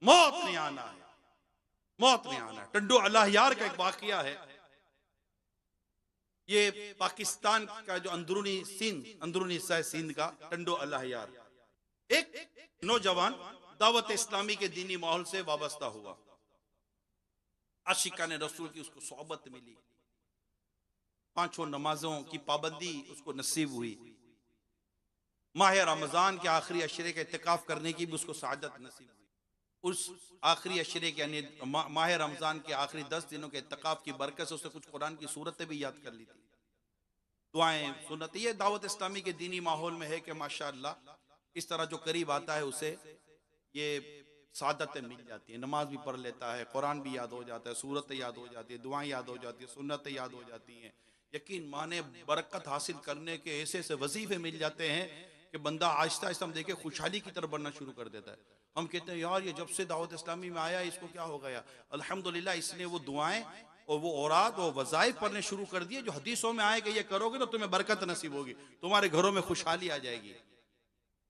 मौत नहीं आना है, मौत नहीं आना है। टंडो अल्लाहयार का एक वाकया है। ये पाकिस्तान का जो अंदरूनी हिस्सा है सिंध का, टंडो अल्लाहयार, एक नौजवान दावत इस्लामी के दीनी माहौल से वाबस्ता हुआ। आशिकाने रसूल की उसको सोहबत मिली, पांचों नमाजों की पाबंदी उसको नसीब हुई, माह रमजान के आखिरी अशरे का इत्तिकाफ करने की भी उसको सआदत नसीब हुई। उस आखिरी अशरे के यानी माह रमजान के आखिरी 10 दिनों के इत्तिकाफ की बरकत से उसने कुछ कुरान की सूरतें भी याद कर ली थी, दुआएं सुन्नत। ये दावत इस्लामी के दीनी माहौल में है कि माशाअल्लाह इस तरह जो करीब आता है उसे ये सादतें मिल जाती है। नमाज भी पढ़ लेता है, कुरान भी याद हो जाता है, सूरतें याद हो जाती है, दुआएं याद हो जाती है, सुन्नतें याद हो जाती हैं। यकीन माने बरकत हासिल करने के ऐसे ऐसे वजीफे मिल जाते हैं कि बंदा आहिस्ता आहिस्ता हम देखे खुशहाली की तरफ बढ़ना शुरू कर देता है। हम कहते हैं यार ये जब से दावत इस्लामी में आया इसको क्या हो गया। अल्हम्दुलिल्लाह इसने वो दुआएं और वो औरात और वज़ाइफ पढ़ने शुरू कर दिए जो हदीसों में आए कि ये करोगे तो तुम्हें बरकत नसीब होगी, तुम्हारे घरों में खुशहाली आ जाएगी,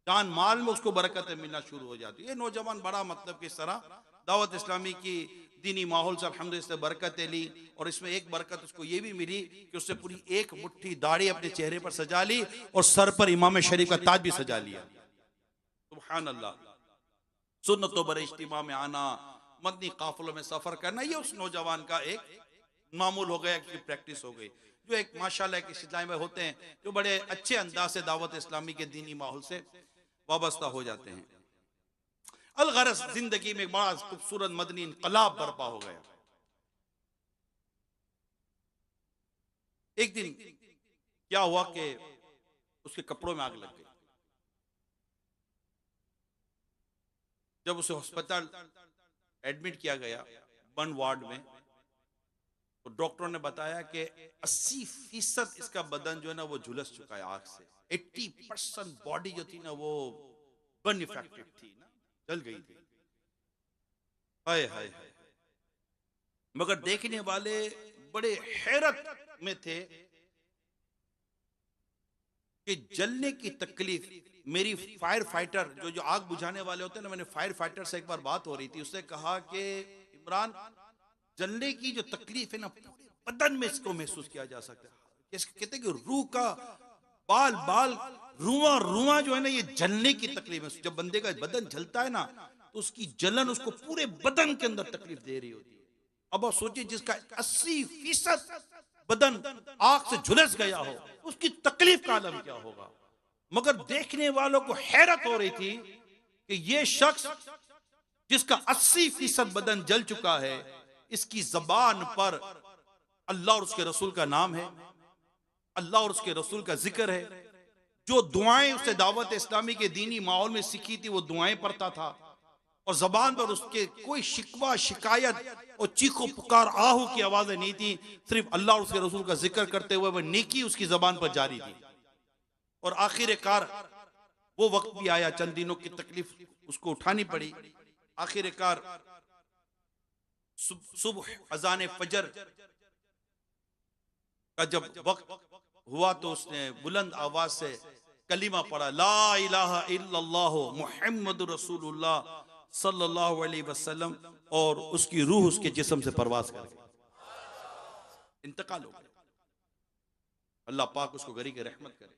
जान माल में उसको बरकतें मिलना शुरू हो जाती है। ये नौजवान बड़ा मतलब कि इस तरह दावत इस्लामी की दीनी माहौल से अल्हम्दुलिल्लाह से बरकतें ली। और इसमें एक बरकत उसको ये भी मिली कि उसने पूरी एक मुट्ठी दाढ़ी अपने चेहरे पर सजा ली और सर पर इमाम शरीफ का ताज भी सजा लिया। सुभान अल्लाह। सुन्नतों बर इज्तिमा में आना, मदनी काफिलों में सफर करना, ये उस नौजवान का एक मामूल हो गया, कि प्रैक्टिस हो गई। जो एक माशाल्लाह के इस्लाम में होते हैं जो बड़े अच्छे अंदाज से दावत इस्लामी के दीनी माहौल से वाबस्ता हो जाते हैं। अलगरस जिंदगी में बड़ा खूबसूरत मदनी इनकलाब बर्पा हो गया। एक दिन क्या हुआ कि उसके कपड़ों में आग लग गई। जब उसे अस्पताल एडमिट किया गया बंद वार्ड में, तो डॉक्टरों ने बताया कि 80% इसका बदन जो है ना वो झुलस चुका है आग से। 80% बॉडी जो थी ना वो बर्न इफेक्टेड थी ना, जल गई थी। हाय हाय हाय। मगर देखने वाले बड़े हैरत में थे कि जलने की तकलीफ। मेरी फायर फाइटर जो आग बुझाने वाले होते हैं ना, मैंने फायर फाइटर से एक बार बात हो रही थी, उसने कहा कि इमरान जलने की जो तकलीफ है ना पूरे बदन में इसको महसूस किया जा सकता है। कहते हैं कि रूह का बाल बाल रुआ रुआ जो है ना ये जलने की तकलीफ है। जब बंदे का बदन जलता है ना तो उसकी जलन उसको पूरे बदन के अंदर तकलीफ दे रही होती है। अब आप सोचिए जिसका 80% बदन आग से झुलस गया हो उसकी तकलीफ का आलम क्या होगा। मगर देखने वालों को हैरत हो रही थी कि ये शख्स जिसका 80% बदन जल चुका है, इसकी जबान पर अल्लाह और उसके रसूल का नाम है, अल्लाह और उसके रसूल का जिक्र है। जो दुआएं उसने दावत इस्लामी के दीनी माहौल में सीखी थी वो दुआएं पढ़ता था और जबान पर उसके कोई शिकवा शिकायत और चीखो पुकार आहू की आवाजें नहीं थी। सिर्फ अल्लाह और उसके रसूल का जिक्र करते हुए वह नेकी उसकी जबान पर जारी थी। और आखिरकार वो वक्त भी आया, चंद दिनों की तकलीफ उसको उठानी पड़ी। आखिरकार सुबह अजान फजर का जब वक्त हुआ तो उसने बुलंद आवाज से कलीमा पढ़ा, ला इलाहा इल्लल्लाह मुहम्मदुर रसूलुल्लाह सल्लल्लाहु अलैहि वसल्लम, और उसकी रूह उसके जिस्म से परवाज कर गई, इंतकाल हो गया। अल्लाह पाक उसको गरी की रहमत करे।